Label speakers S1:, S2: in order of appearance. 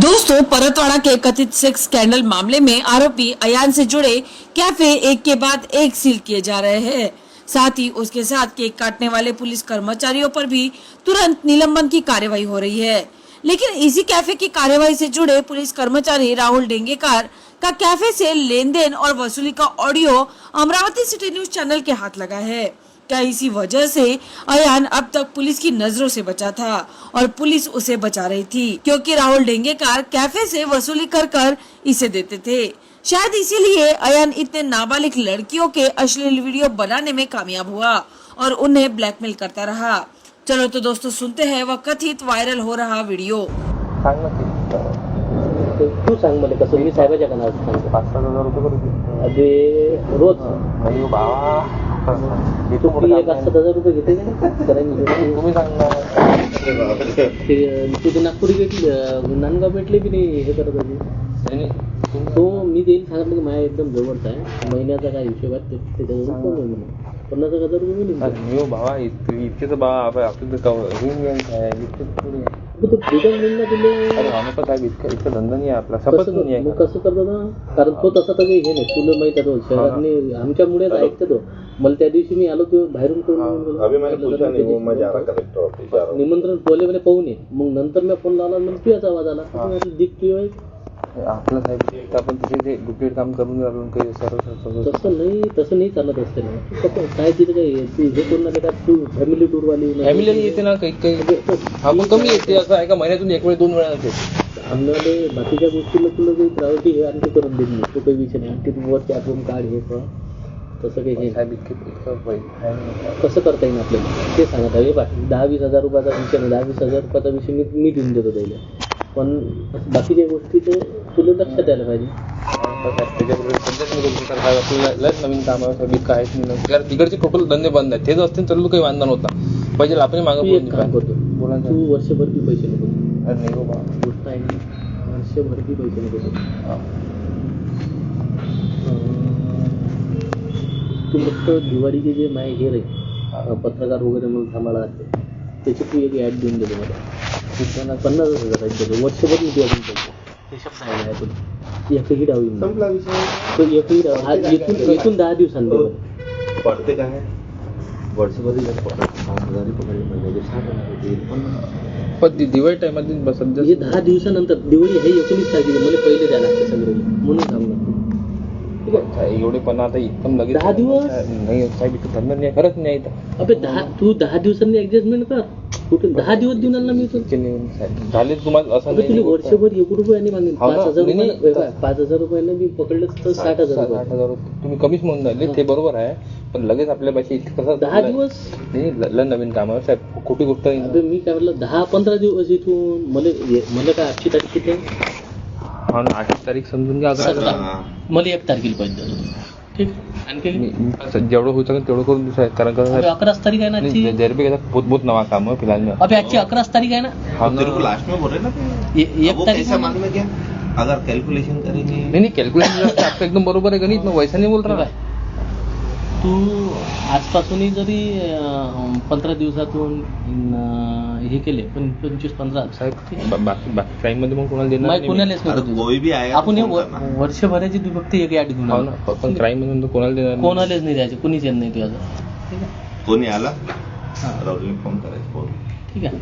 S1: दोस्तों, परतवाड़ा के कथित sex scandal मामले में आरोपी अयान से जुड़े कैफे एक के बाद एक सील किए जा रहे हैं। साथ ही उसके साथ केक काटने वाले पुलिस कर्मचारियों पर भी तुरंत निलंबन की कार्यवाही हो रही है। लेकिन इसी कैफे की कार्यवाही से जुड़े पुलिस कर्मचारी राहुल डेंगेकर का कैफे से लेन देन और वसूली का audio Amravati city news channel के हाथ लगा है। क्या इसी वजह से अयान अब तक पुलिस की नजरों से बचा था और पुलिस उसे बचा रही थी, क्योंकि राहुल डेंगेकर कैफे से वसूली कर इसे देते थे। शायद इसीलिए अयान इतने नाबालिग लड़कियों के अश्लील वीडियो बनाने में कामयाब हुआ और उन्हें ब्लैकमेल करता रहा। चलो तो दोस्तों सुनते हैं वह कथित वायरल हो रहा वीडियो।
S2: तू सांग मला कसं मी साहेबाच्या कानावर सांगतो
S3: 5,000 रुपये करू
S2: अरे रोज
S3: नाही बाबा
S2: तू 1,000 रुपये घेते का नाही
S3: तुम्ही सांगा
S2: तुझे नागपुरी भेटली नांदगाव भेटले की नाही हे करत होती तो मी देईल सांगितलं की माझ्या एकदम जवळचा आहे महिन्याचा काय हिशोब आहे त्याच्याजवळ कोण आहे म्हणून 50,000 रुपये मिळून
S3: बाबा इतके तर बाबा आपलं काय
S2: तू फ्रीडम मिळून ना तुला
S3: अरे आम्ही साहेब इतकं धंदा नाही आपला सपत नाही आहे
S2: कसं करतो ना कारण तो तसा तर काही हे नाही तुला माहित आहे शहरात आमच्यामुळेच ऐकतो तो मला त्या दिवशी मी आलो तो बाहेरून निमंत्रण बोले म्हणे पाहून ये मग नंतर मी फोन लावला मग तुझ्याच आवाज आला दिख तू
S3: आपलं साहेब आपण तिथे डुप्लिकेट काम करून राहिलो काही
S2: तसं नाही चालत असते ना काय तिथे काही तू हे करून आले का तू फॅमिली टूर वाली
S3: फॅमिली येते ना काही आपण कमी येते असं आहे का महिन्यातून एक वेळ 2 वेळा येते
S2: आम्हाला बाकीच्या गोष्टीला तुला काही प्रायोरिटी हे आणखी करून देत नाही तो काही विषय नाही आणखी वर चॅटरूम कार्ड हे तसं काही हे
S3: साहेब इतकं
S2: कसं करता येईल आपल्याला ते सांगत आहे 10-20 हजार रुपयाचा विषय नाही 10-20 हजार रुपयाचा विषय मी देऊन देतो त्याला पण बाकीच्या गोष्टी ते तुला लक्षात द्यायला पाहिजे
S3: आपल्याला नवीन काम काहीच नाही तिकडचे टोटल धंदे बंद आहेत तेच असते तर काही वांधा नव्हता पाहिजे आपण मागं
S2: काम करतो बोला तू वर्षभर की पैसे नको
S3: नाही बाबा
S2: गोष्ट आहे वर्षभर की पैसे नको तू फक्त दिवाळीचे जे माय हे रे पत्रकार वगैरे म्हणून सांभाळा लागते त्याची तू एक ॲड देऊन देतो मला 50,000 देतो वर्षभर मी तुला देऊन देतो हे शब्द आहे तुला एकही डावी
S4: संपला विषय
S2: तो एकही डाव येथून 10 दिवसांनी
S4: पडते काय वर्षभर पकडले 60,000
S3: पण दिवाळी टायमात सध्या
S2: हे 10 दिवसानंतर दिवाळी हे 19 तारखेला मला पहिले द्यायला लागते सगळे म्हणून सांगणार
S3: एवढे पण आता एकदम लगेच
S2: 10 दिवस
S3: नाही साहेब इथं धंदा नाही खरंच नाही इथं
S2: अबे 10 दिवसांनी ऍडजस्टमेंट कर कुठे 10 दिवस देऊन आणला मी
S3: झाले तुम्हाला असं
S2: तुला वर्षभर 1 रुपयाने मागेल 5,000 रुपयाने मी पकडलं तर 60,000
S3: तुम्ही कमीच म्हणून राहिले ते बरोबर आहे पण लगेच आपल्या पाशी कसं
S2: 10 दिवस
S3: नाही नवीन कामावर साहेब खोटी गोष्ट
S2: मी काय म्हटलं 10-15 दिवस इथून मला काय 8ची तारीख किती आहे
S3: 8 तारीख समजून घ्या
S2: मला 1 तारखेला पाहिजे ठीक आणखी
S3: जेवढं होतं तेवढं करून दुसरं कारण
S2: 11 तारीख आहे ना
S3: बहुत नवा काम है फिलहाल में
S2: अभी आजची 11 तारीख आहे ना
S4: तेरे को लास्ट में बोल रहे ना
S2: 1 तारीख
S4: कैसा मालूम है क्या अगर कैलकुलेशन करेंगे
S3: नहीं कैलकुलेशन आपका एकदम बरोबर है गणित में वैसा नहीं बोल रहा
S2: तू आजपासूनही जरी 15 दिवसातून हे केले पण 25-15
S3: साहेब बाकी टाइम मध्ये मग कोणाला देणार
S2: कोणालाच
S4: कोई भी आएगा
S2: आपण वर्षभराची तू फक्त एक ॲड घेऊन
S3: पण क्राईम मध्ये कोणाला देणार
S2: कोणालाच नाही द्यायचं कुणीच येत नाही तुझं ठीक आहे
S4: कोणी आला राहुलने फोन करायचं
S2: ठीक आहे